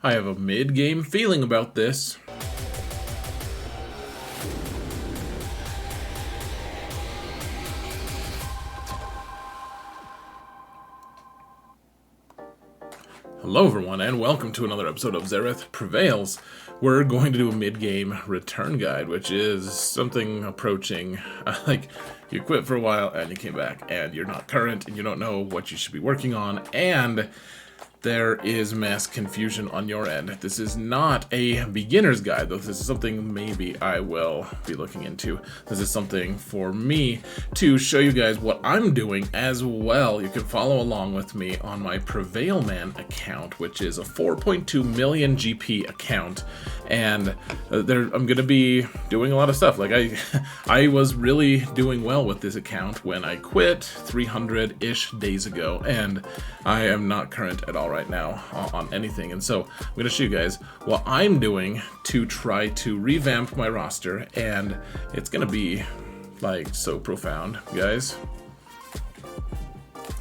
I have a mid-game feeling about this. Hello everyone, and welcome to another episode of SITH Prevails. We're going to do a mid-game return guide, which is something approaching, like, you quit for a while, and you came back, and you're not current, and you don't know what you should be working on, and there is mass confusion on your end. This is not a beginner's guide, though. This is something maybe I will be looking into. This is something for me to show you guys what I'm doing as well. You can follow along with me on my Prevailman account, which is a 4.2 million GP account, and I'm going to be doing a lot of stuff. Like, I was really doing well with this account when I quit 300-ish days ago, and I am not current at all right now on anything, and so I'm going to show you guys what I'm doing to try to revamp my roster, and it's going to be like so profound, guys.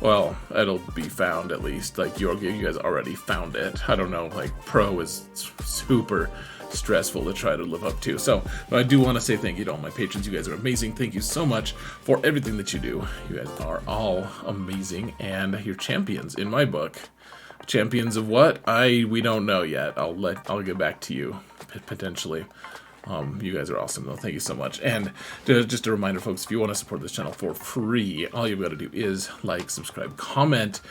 Well, it'll be found at least. Like, you guys already found it. I don't know, like, pro is super stressful to try to live up to. So, but I do want to say thank you to all my patrons. You guys are amazing. Thank you so much for everything that you do. You guys are all amazing, and you're champions in my book. Champions of what? We don't know yet. I'll get back to you potentially. You guys are awesome though. Thank you so much. And just a reminder, folks, if you want to support this channel for free, all you've got to do is like, subscribe, comment.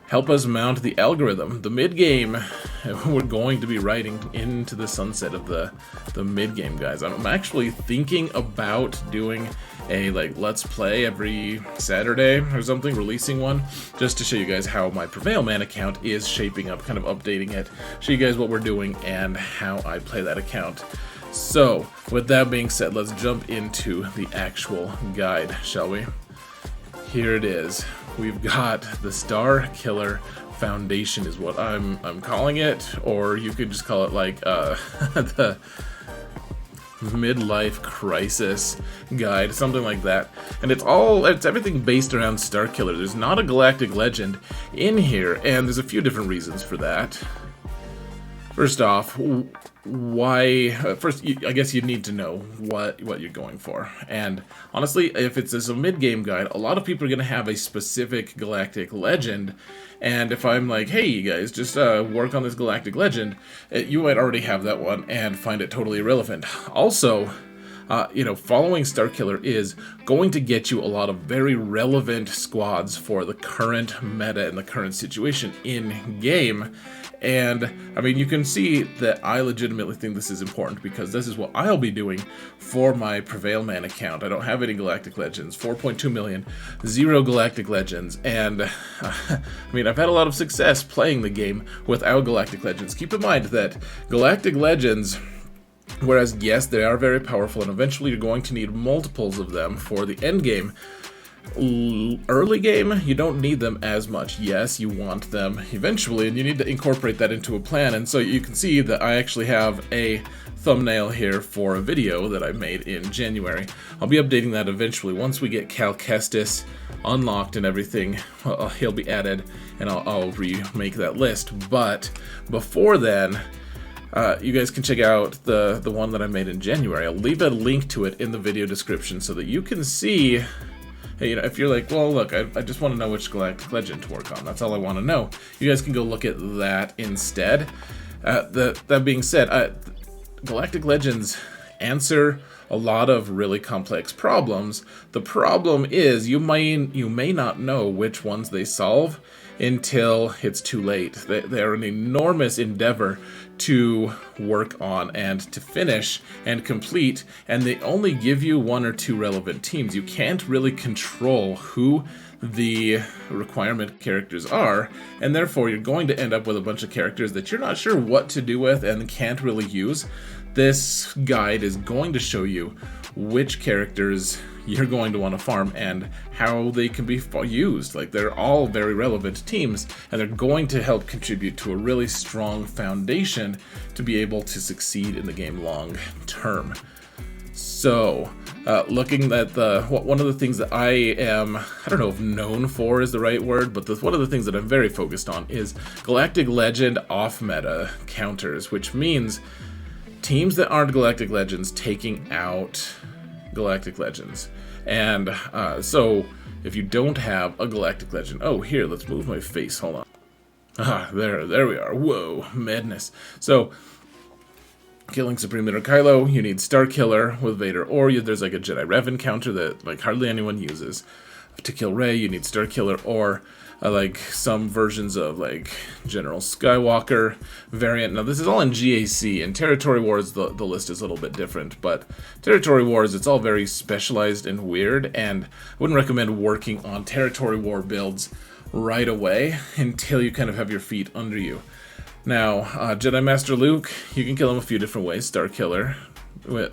Help us mount the algorithm. The mid-game, we're going to be riding into the sunset of the mid-game, guys. I'm actually thinking about doing a let's play every Saturday or something, releasing one, just to show you guys how my Prevailman account is shaping up, kind of updating it, show you guys what we're doing and how I play that account. So, with that being said, let's jump into the actual guide, shall we? Here it is. We've got the STARKILLER Foundation is what I'm calling it, or you could just call it like the midlife crisis guide, something like that. And it's everything based around STARKILLER. There's not a galactic legend in here, and there's a few different reasons for that. First off, why? First, I guess you need to know what you're going for. And honestly, if it's a mid-game guide, a lot of people are going to have a specific galactic legend. And if I'm like, hey, you guys, just work on this galactic legend, you might already have that one and find it totally irrelevant. Also, following STARKILLER is going to get you a lot of very relevant squads for the current meta and the current situation in-game. And, I mean, you can see that I legitimately think this is important because this is what I'll be doing for my Prevailman account. I don't have any Galactic Legends, 4.2 million, 0 Galactic Legends, and, I mean, I've had a lot of success playing the game without Galactic Legends. Keep in mind that Galactic Legends, whereas, yes, they are very powerful, and eventually you're going to need multiples of them for the end game, early game, you don't need them as much. Yes, you want them eventually, and you need to incorporate that into a plan. And so you can see that I actually have a thumbnail here for a video that I made in January. I'll be updating that eventually. Once we get Cal Kestis unlocked and everything, he'll be added, and I'll remake that list. But before then, you guys can check out the one that I made in January. I'll leave a link to it in the video description so that you can see. Hey, if you're like, well, look, I just want to know which Galactic Legend to work on. That's all I want to know. You guys can go look at that instead. That being said, Galactic Legends answer a lot of really complex problems. The problem is you may not know which ones they solve until it's too late. They're an enormous endeavor to work on and to finish and complete, and they only give you 1 or 2 relevant teams. You can't really control who the requirement characters are, and therefore you're going to end up with a bunch of characters that you're not sure what to do with and can't really use. This guide is going to show you which characters you're going to want to farm and how they can be used. Like, they're all very relevant teams, and they're going to help contribute to a really strong foundation to be able to succeed in the game long term. So, looking at one of the things that I don't know if known for is the right word, but one of the things that I'm very focused on is Galactic Legend off-meta counters, which means teams that aren't Galactic Legends taking out Galactic Legends. And so, if you don't have a Galactic Legend, oh, here, let's move my face, hold on. There we are. Whoa, madness. So, killing Supreme Leader Kylo, you need Starkiller with Vader, or there's like a Jedi Revan counter that like hardly anyone uses. To kill Rey, you need Starkiller, or like some versions of like General Skywalker variant. Now this is all in GAC. In Territory Wars, the list is a little bit different, but Territory Wars, it's all very specialized and weird, and I wouldn't recommend working on Territory War builds right away until you kind of have your feet under you. Now, Jedi Master Luke, you can kill him a few different ways. Starkiller,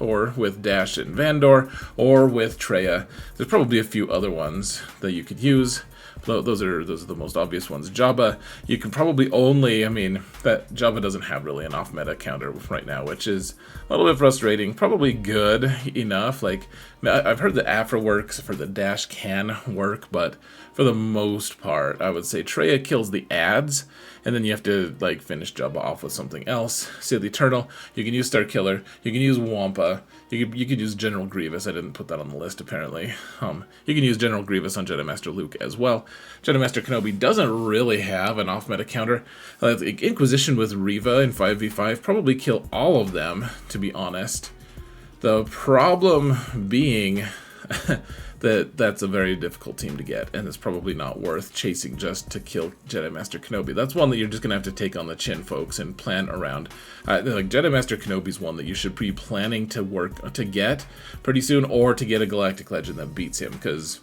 or with Dash and Vandor, or with Traya. There's probably a few other ones that you could use. Those are the most obvious ones. Jabba, you can probably only, that Jabba doesn't have really an off-meta counter right now, which is a little bit frustrating. Probably good enough. Like, I've heard that Afra works, for the Dash can work, but for the most part, I would say Traya kills the ads, and then you have to like finish Jabba off with something else. Sith Eternal, you can use Starkiller, you can use Wampa, you could use General Grievous. I didn't put that on the list apparently. You can use General Grievous on Jedi Master Luke as well. Jedi Master Kenobi doesn't really have an off-meta counter. Inquisition with Reva in 5v5 probably kill all of them, to be honest. The problem being that's a very difficult team to get, and it's probably not worth chasing just to kill Jedi Master Kenobi. That's one that you're just going to have to take on the chin, folks, and plan around. Like Jedi Master Kenobi's one that you should be planning to work to get pretty soon, or to get a Galactic Legend that beats him, because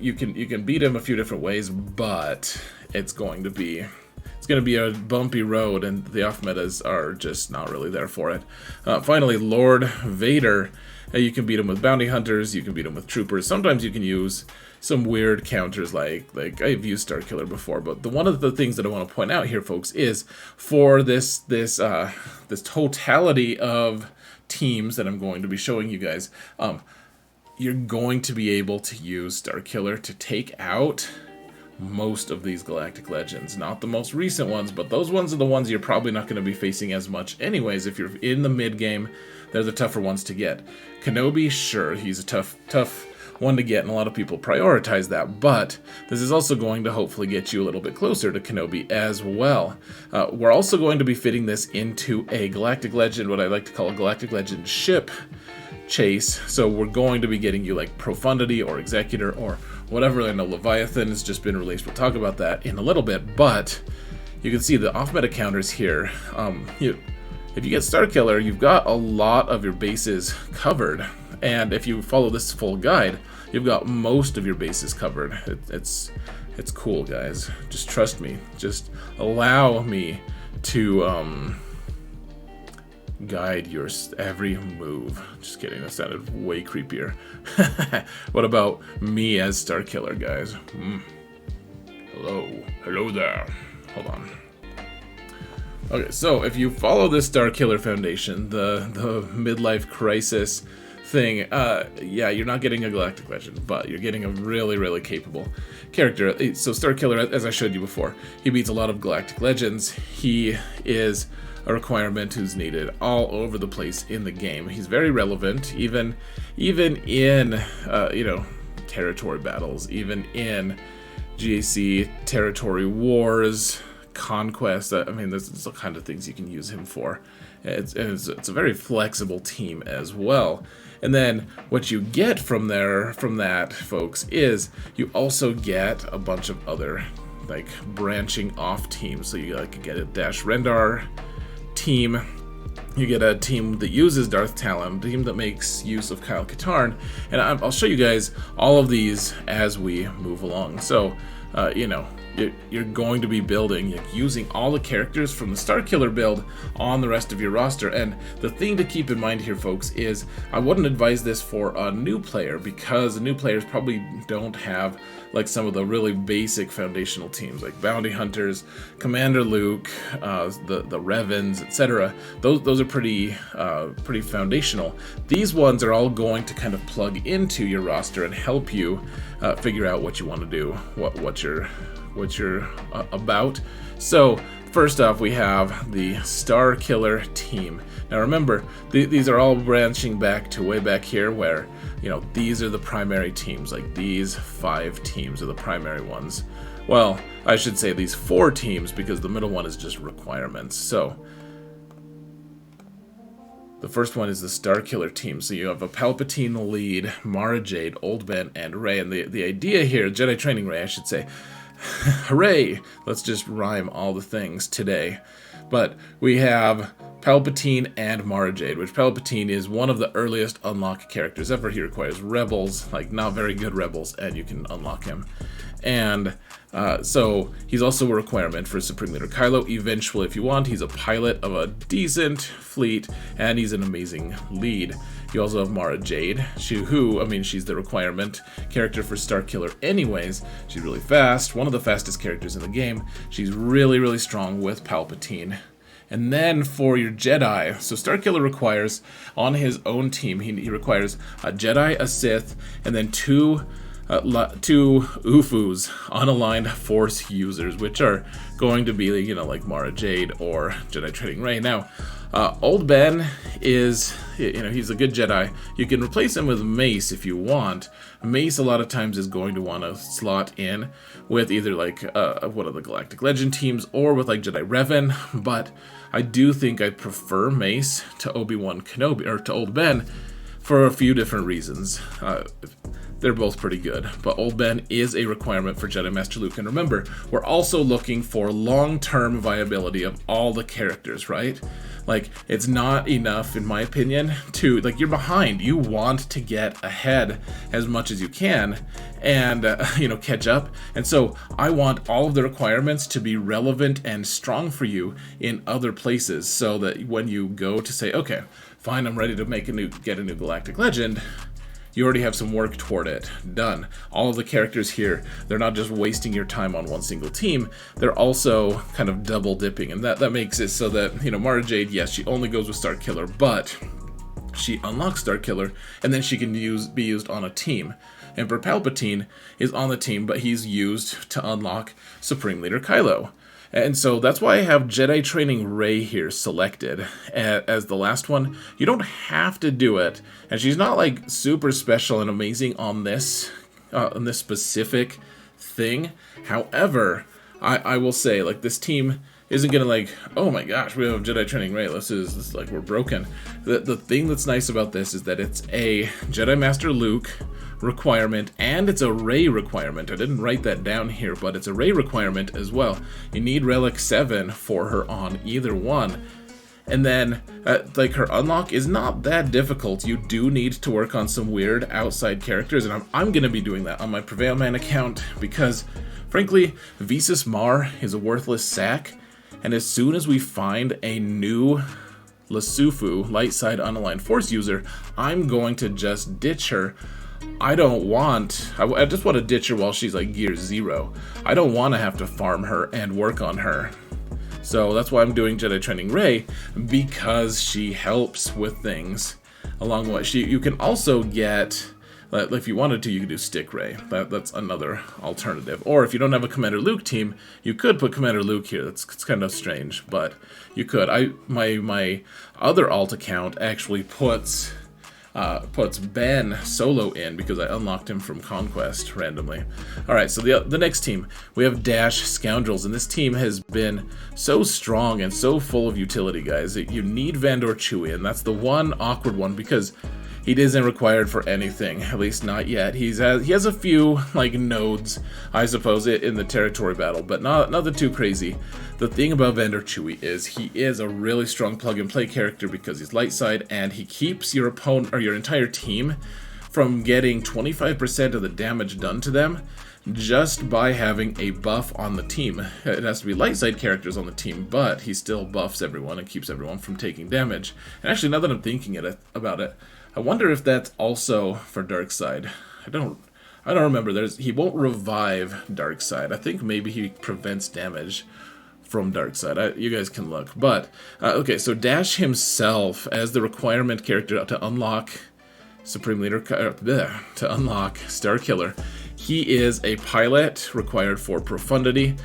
you can beat him a few different ways, but it's going to be a bumpy road, and the off-metas are just not really there for it. Finally, Lord Vader. You can beat him with bounty hunters, you can beat him with troopers. Sometimes you can use some weird counters like I've used Starkiller before, but one of the things that I want to point out here, folks, is for this totality of teams that I'm going to be showing you guys, you're going to be able to use Starkiller to take out most of these Galactic Legends. Not the most recent ones, but those ones are the ones you're probably not going to be facing as much anyways. If you're in the mid-game, they're the tougher ones to get. Kenobi, sure, he's a tough one to get, and a lot of people prioritize that, but this is also going to hopefully get you a little bit closer to Kenobi as well. We're also going to be fitting this into a Galactic Legend, what I like to call a Galactic Legend ship chase. So we're going to be getting you like Profundity or Executor or whatever. I know Leviathan has just been released. We'll talk about that in a little bit, but you can see the off-meta counters here. If you get Starkiller, you've got a lot of your bases covered, and if you follow this full guide, you've got most of your bases covered. It's cool, guys. Just trust me. Just allow me to guide your every move. Just kidding, that sounded way creepier. What about me as Starkiller, guys? Hello there. Hold on. Okay, so if you follow this Starkiller Foundation, the midlife crisis thing, yeah, you're not getting a Galactic Legend, but you're getting a really, really capable character. So Starkiller, as I showed you before, he beats a lot of Galactic Legends. He is a requirement who's needed all over the place in the game. He's very relevant, even in territory battles, even in GAC, territory wars, conquest. There's the kind of things you can use him for. It's a very flexible team as well. And then what you get from that, folks, is you also get a bunch of other like branching off teams. So you get a Dash Rendar team. You get a team that uses Darth Talon, a team that makes use of Kyle Katarn, and I'll show you guys all of these as we move along. So, you're going to be building, like, using all the characters from the Starkiller build on the rest of your roster. And the thing to keep in mind here, folks, is I wouldn't advise this for a new player, because new players probably don't have like some of the really basic foundational teams like Bounty Hunters, Commander Luke, the Revens, etc. Those are pretty foundational. These ones are all going to kind of plug into your roster and help you figure out what you want to do, what you're about. So first off, we have the Starkiller team. Now remember, these are all branching back to way back here where, you know, these are the primary teams. Like these 5 teams are the primary ones. Well, I should say these 4 teams, because the middle one is just requirements. So the first one is the Starkiller team. So you have a Palpatine lead, Mara Jade, Old Ben, and Rey. And the idea here, Jedi Training Rey, I should say, hooray! Let's just rhyme all the things today. But we have Palpatine and Mara Jade, which Palpatine is one of the earliest unlock characters ever. He requires rebels, like not very good rebels, and you can unlock him. And so he's also a requirement for Supreme Leader Kylo. Eventually, if you want, he's a pilot of a decent fleet, and he's an amazing lead. You also have Mara Jade, she's the requirement character for Starkiller anyways. She's really fast, one of the fastest characters in the game. She's really, really strong with Palpatine. And then for your Jedi, so Starkiller requires, on his own team, he requires a Jedi, a Sith, and then two UFUs, unaligned Force users, which are going to be, you know, like Mara Jade or Jedi Training Rey. Now, Old Ben is, you know, he's a good Jedi. You can replace him with Mace if you want. Mace a lot of times is going to want to slot in with either like one of the Galactic Legend teams or with like Jedi Revan, but I do think I prefer Mace to Obi-Wan Kenobi, or to Old Ben, for a few different reasons. They're both pretty good, but Old Ben is a requirement for Jedi Master Luke. And remember, we're also looking for long-term viability of all the characters, right? Like, it's not enough, in my opinion, to, like, you're behind. You want to get ahead as much as you can and, you know, catch up. And so I want all of the requirements to be relevant and strong for you in other places, so that when you go to say, okay, fine, I'm ready to get a new Galactic Legend, you already have some work toward it. Done. All of the characters here, they're not just wasting your time on one single team, they're also kind of double dipping, and that makes it so that, you know, Mara Jade, yes, she only goes with Starkiller, but she unlocks Starkiller, and then she can be used on a team. Emperor Palpatine is on the team, but he's used to unlock Supreme Leader Kylo. And so that's why I have Jedi Training Rey here selected as the last one. You don't have to do it, and she's not like super special and amazing on this specific thing. However, I will say, like, this team isn't gonna like, oh my gosh, we have Jedi Training Rey, this is like, we're broken. The thing that's nice about this is that it's a Jedi Master Luke requirement, and it's a Rey requirement. I didn't write that down here, but it's a Rey requirement as well. You need Relic 7 for her on either one. And then, like, her unlock is not that difficult. You do need to work on some weird outside characters, and I'm going to be doing that on my Prevail Man account, because, frankly, Visas Mar is a worthless sack, and as soon as we find a new Lasufu, light side unaligned Force user, I'm going to just ditch her. I just want to ditch her while she's like gear 0. I don't want to have to farm her and work on her. So that's why I'm doing Jedi Training Rey, because she helps with things along the way. You can also get, if you wanted to, you could do Stick Rey. That's another alternative. Or if you don't have a Commander Luke team, you could put Commander Luke here. It's kind of strange, but you could. My other alt account actually puts Ben solo in, because I unlocked him from Conquest randomly. Alright, so the next team, we have Dash Scoundrels, and this team has been so strong and so full of utility, guys. You need Vandor Chewie, and that's the one awkward one, because he isn't required for anything, at least not yet. He has a few, like, nodes, I suppose, in the territory battle, but nothing too crazy. The thing about Vandor Chewie is he is a really strong plug-and-play character, because he's light side, and he keeps your opponent, or your entire team, from getting 25% of the damage done to them just by having a buff on the team. It has to be light side characters on the team, but he still buffs everyone and keeps everyone from taking damage. And actually, now that I'm thinking about it, I wonder if that's also for dark side. I don't remember. He won't revive dark side. I think maybe he prevents damage from dark side. You guys can look. But okay, so Dash himself as the requirement character to unlock Supreme Leader, to unlock Starkiller. He is a pilot required for Profundity.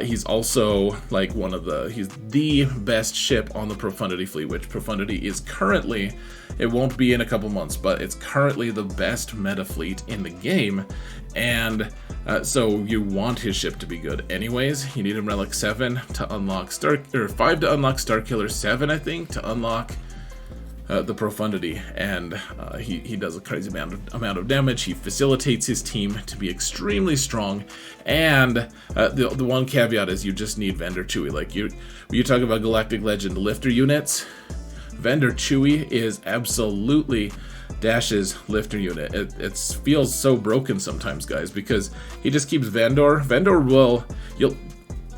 He's also like he's the best ship on the Profundity fleet, which Profundity is currently, it won't be in a couple months, but it's currently the best meta fleet in the game. And so you want his ship to be good anyways. You need him Relic 7 to unlock 5 to unlock Starkiller, 7 I think to unlock the Profundity, and he does a crazy amount of damage. He facilitates his team to be extremely strong, and the one caveat is you just need Vendor Chewie. Like when you talk about Galactic Legend lifter units, Vendor Chewie is absolutely Dash's lifter unit. It feels so broken sometimes, guys, because he just keeps Vandor.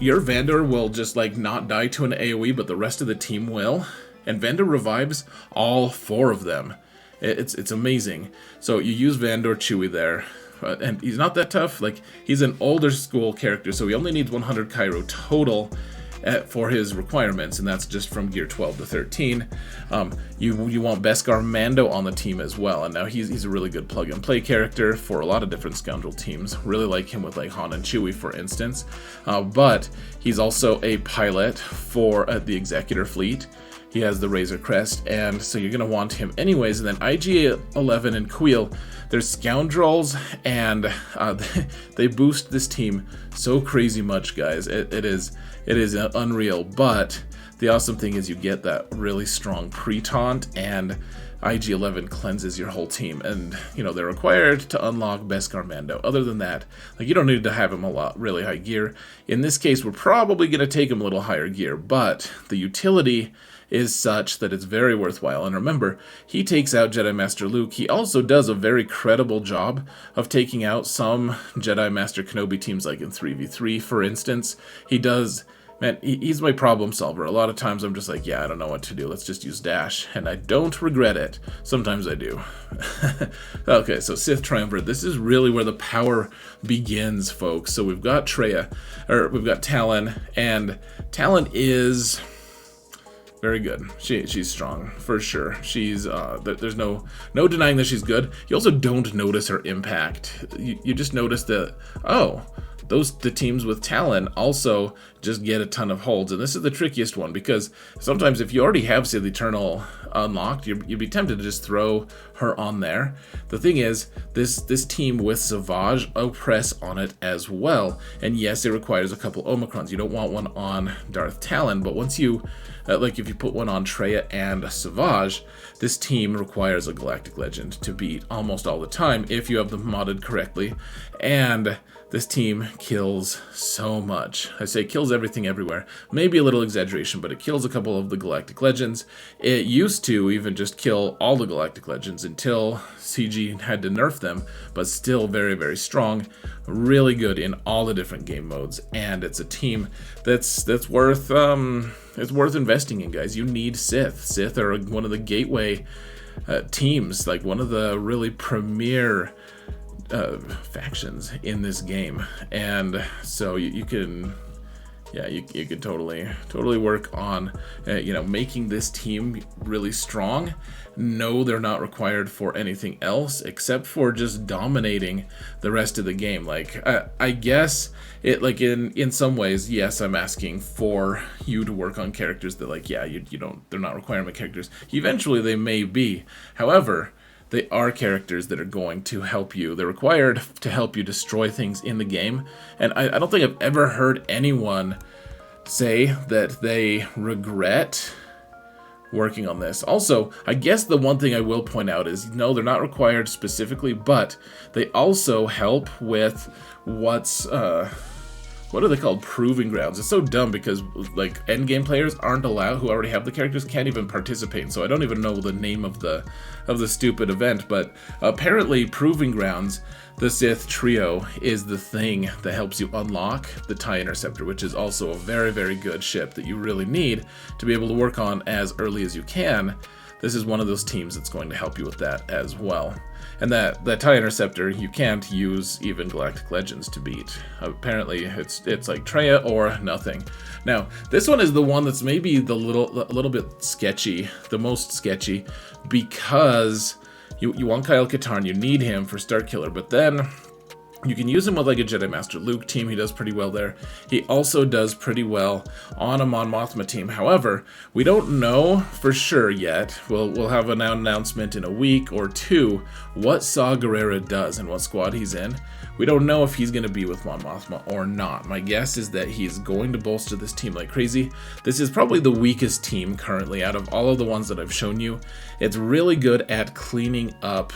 Your Vandor will just like not die to an AoE, but the rest of the team will. And Vandor revives all 4 of them. It's amazing. So you use Vandor Chewie there. And he's not that tough. Like, he's an older school character, so he only needs 100 Cairo total for his requirements, and that's just from gear 12 to 13. You want Beskar Mando on the team as well, and now he's a really good plug-and-play character for a lot of different Scoundrel teams. Really like him with like Han and Chewie, for instance. But he's also a pilot for the Executor fleet. He has the Razor Crest, and so you're going to want him anyways. And then IG-11 and Queel, they're Scoundrels, and they boost this team so crazy much, guys. It is unreal, but the awesome thing is you get that really strong pre-taunt, and IG-11 cleanses your whole team, and you know they're required to unlock Beskar Mando. Other than that, like, you don't need to have him really high gear. In this case, we're probably going to take him a little higher gear, but the utility is such that it's very worthwhile. And remember, he takes out Jedi Master Luke. He also does a very credible job of taking out some Jedi Master Kenobi teams, like in 3v3, for instance. He does. Man, he's my problem solver. A lot of times I'm just like, yeah, I don't know what to do. Let's just use Dash. And I don't regret it. Sometimes I do. Okay, so Sith Triumvirate. This is really where the power begins, folks. So we've got we've got Talon. And Talon is very good. She's strong, for sure. She's, there's no denying that she's good. You also don't notice her impact. You just notice that, oh, the teams with Talon also just get a ton of holds. And this is the trickiest one, because sometimes if you already have Sith Eternal unlocked, you'd be tempted to just throw her on there. The thing is, this team with Savage oppress on it as well. And yes, it requires a couple Omicrons. You don't want one on Darth Talon, but once you, like if you put one on Traya and Savage, this team requires a Galactic Legend to beat almost all the time if you have them modded correctly. And this team kills so much. I say kills everything everywhere. Maybe a little exaggeration, but it kills a couple of the Galactic Legends. It used to even just kill all the Galactic Legends until CG had to nerf them, but still very, very strong. Really good in all the different game modes, and it's a team that's worth it's worth investing in, guys. You need Sith. Sith are one of the gateway teams, like one of the really premier factions in this game, and so you can, yeah, you can totally work on making this team really strong. No, they're not required for anything else except for just dominating the rest of the game. Like I guess it, like in some ways, yes, I'm asking for you to work on characters that, like, yeah, you don't, they're not requirement characters. Eventually they may be, however, they are characters that are going to help you. They're required to help you destroy things in the game. And I don't think I've ever heard anyone say that they regret working on this. Also, I guess the one thing I will point out is, no, they're not required specifically, but they also help with what's, what are they called? Proving grounds. It's so dumb because, like, endgame players aren't allowed, who already have the characters, can't even participate. So I don't even know the name of the stupid event, but apparently proving grounds, the Sith trio is the thing that helps you unlock the TIE Interceptor, which is also a very, very good ship that you really need to be able to work on as early as you can. This is one of those teams that's going to help you with that as well. And that TIE Interceptor, you can't use even Galactic Legends to beat. Apparently, it's like Treya or nothing. Now, this one is the one that's maybe a little bit sketchy, the most sketchy, because you want Kyle Katarn, you need him for Starkiller, but then you can use him with like a Jedi Master Luke team. He does pretty well there. He also does pretty well on a Mon Mothma team. However, we don't know for sure yet. We'll have an announcement in a week or two what Saw Gerrera does and what squad he's in. We don't know if he's going to be with Mon Mothma or not. My guess is that he's going to bolster this team like crazy. This is probably the weakest team currently out of all of the ones that I've shown you. It's really good at cleaning up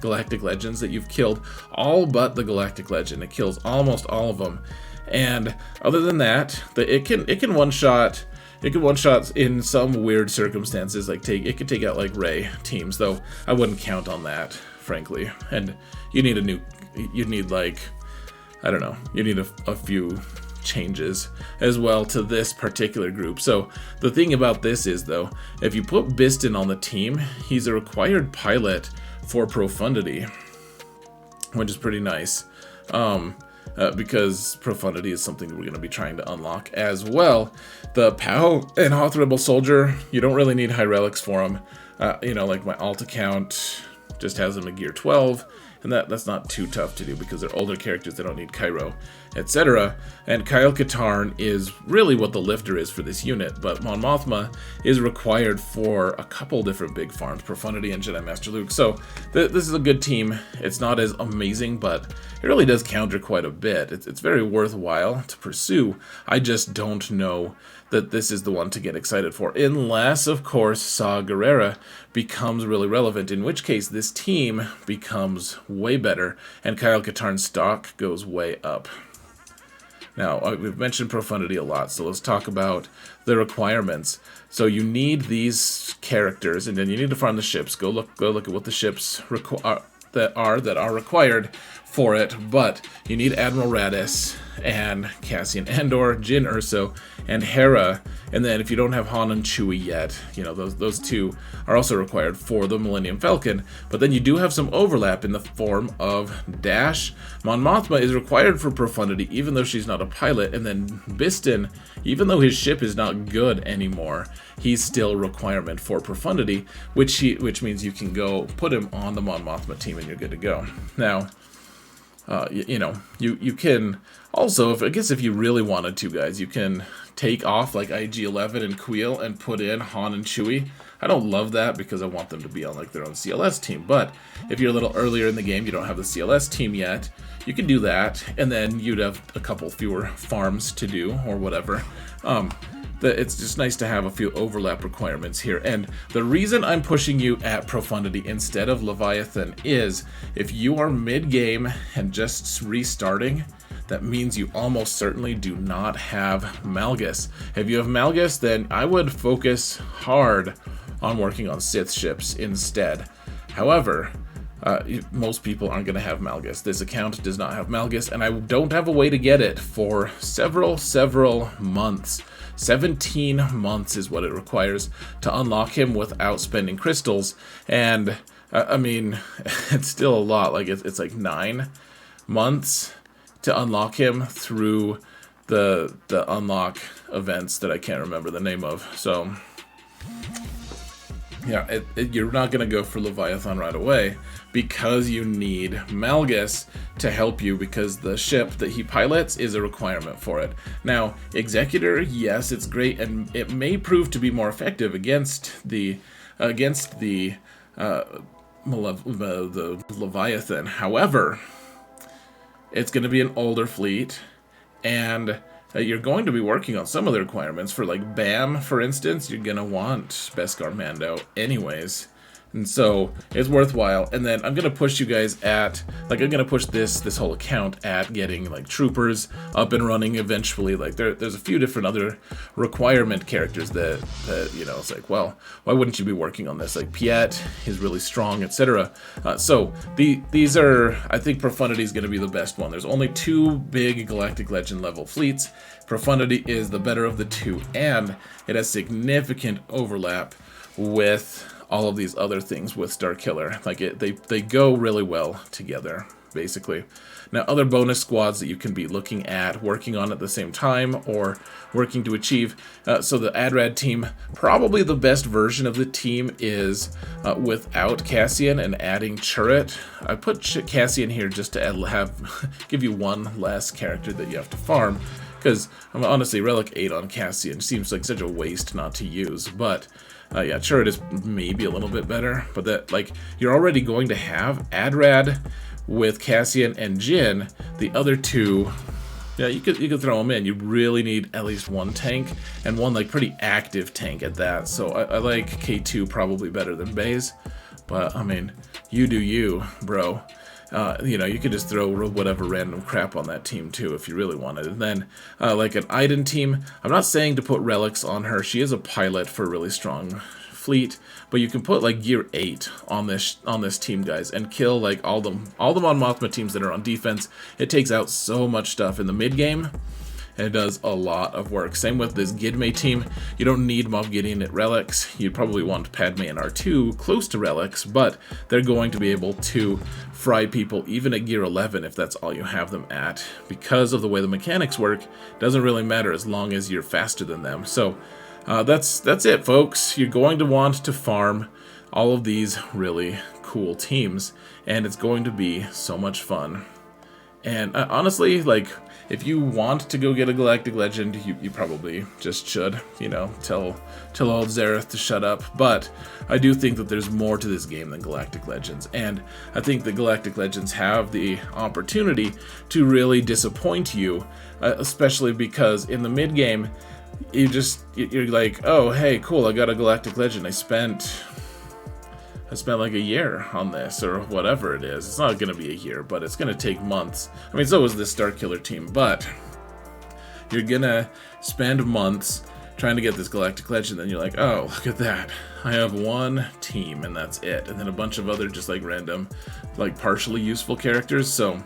Galactic Legends that you've killed, all but the Galactic Legend. It kills almost all of them. And other than that, it can one-shot. It can one-shot in some weird circumstances, like it could take out like Rey teams, though I wouldn't count on that, frankly. And you need like, I don't know, you need a few changes as well to this particular group. So the thing about this is, though, if you put Biston on the team, he's a required pilot for Profundity, which is pretty nice. Because Profundity is something we're going to be trying to unlock as well. The POW and Hoth Rebel Soldier, you don't really need high relics for him. You know, like my alt account just has them at gear 12, and that's not too tough to do because they're older characters, they don't need Cairo, etc. And Kyle Katarn is really what the lifter is for this unit, but Mon Mothma is required for a couple different big farms, Profundity and Jedi Master Luke. So this is a good team. It's not as amazing, but it really does counter quite a bit. It's very worthwhile to pursue. I just don't know that this is the one to get excited for, unless, of course, Saw Gerrera becomes really relevant, in which case this team becomes way better, and Kyle Katarn's stock goes way up. Now, we've mentioned Profundity a lot, so let's talk about the requirements. So you need these characters, and then you need to farm the ships. Go look at what the ships that are required for it, but you need Admiral Raddus and Cassian Andor, Jyn Erso, and Hera, and then if you don't have Han and Chewie yet, you know, those two are also required for the Millennium Falcon, but then you do have some overlap in the form of Dash. Mon Mothma is required for Profundity, even though she's not a pilot, and then Biston, even though his ship is not good anymore, he's still a requirement for Profundity, which means you can go put him on the Mon Mothma team and you're good to go. Now, you can also, I guess if you really wanted to, guys, you can take off like IG-11 and Queel and put in Han and Chewie. I don't love that because I want them to be on like their own CLS team, but if you're a little earlier in the game, you don't have the CLS team yet, you can do that, and then you'd have a couple fewer farms to do or whatever. It's just nice to have a few overlap requirements here. And the reason I'm pushing you at Profundity instead of Leviathan is if you are mid-game and just restarting, that means you almost certainly do not have Malgus. If you have Malgus, then I would focus hard on working on Sith ships instead. However, most people aren't going to have Malgus. This account does not have Malgus, and I don't have a way to get it for several months. 17 months is what it requires to unlock him without spending crystals, and I mean, it's still a lot. Like it's like 9 months to unlock him through the unlock events that I can't remember the name of. So yeah, you're not going to go for Leviathan right away because you need Malgus to help you, because the ship that he pilots is a requirement for it. Now, Executor, yes, it's great, and it may prove to be more effective against the Leviathan. However, it's going to be an older fleet, and you're going to be working on some of the requirements for, like, BAM, for instance. You're going to want Beskar Mando anyways. And so it's worthwhile. And then I'm gonna push you guys at, like, I'm gonna push this whole account at getting like troopers up and running eventually. Like there's a few different other requirement characters that you know, it's like, well, why wouldn't you be working on this? Like Piet is really strong, etc. So these are, I think Profundity is gonna be the best one. There's only 2 big Galactic Legend level fleets. Profundity is the better of the 2, and it has significant overlap with all of these other things with Starkiller. Like they go really well together, basically. Now, other bonus squads that you can be looking at, working on at the same time, or working to achieve. So the ADRAD team, probably the best version of the team is without Cassian and adding Chirrut. I put Cassian here just to give you one less character that you have to farm, because honestly, Relic 8 on Cassian seems like such a waste not to use, but yeah, Chirrut is maybe a little bit better, but that, like, you're already going to have ADRAD with Cassian and Jin. The other 2, yeah, you could throw them in. You really need at least 1 tank, and 1 like pretty active tank at that. So I like K2 probably better than Baze, but I mean, you do you, bro. You know, you could just throw whatever random crap on that team too if you really wanted. And then like an Iden team, I'm not saying to put relics on her. She is a pilot for a really strong fleet, but you can put like gear 8 on this team, guys, and kill like all them on Mothra teams that are on defense. It takes out so much stuff in the mid game. And it does a lot of work. Same with this Gidme team. You don't need Moff Gideon at relics. You'd probably want Padme and R2 close to relics, but they're going to be able to fry people even at gear 11 if that's all you have them at. Because of the way the mechanics work, it doesn't really matter as long as you're faster than them. So that's it, folks. You're going to want to farm all of these really cool teams, and it's going to be so much fun. And honestly, like, if you want to go get a Galactic Legend, you probably just should, you know, tell old Zareth to shut up. But I do think that there's more to this game than Galactic Legends, and I think the Galactic Legends have the opportunity to really disappoint you, especially because in the mid game, you're like, oh hey, cool, I got a Galactic Legend. I spent like a year on this, or whatever it is. It's not going to be a year, but it's going to take months. I mean, so is this Starkiller team, but you're going to spend months trying to get this Galactic Legend, then you're like, oh, look at that. I have 1 team, and that's it. And then a bunch of other just like random, like partially useful characters. So,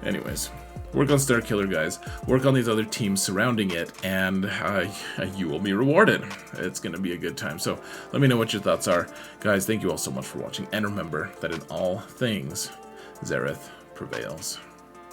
anyways, work on Starkiller, guys. Work on these other teams surrounding it, and you will be rewarded. It's going to be a good time. So let me know what your thoughts are. Guys, thank you all so much for watching. And remember that in all things, Zareth prevails.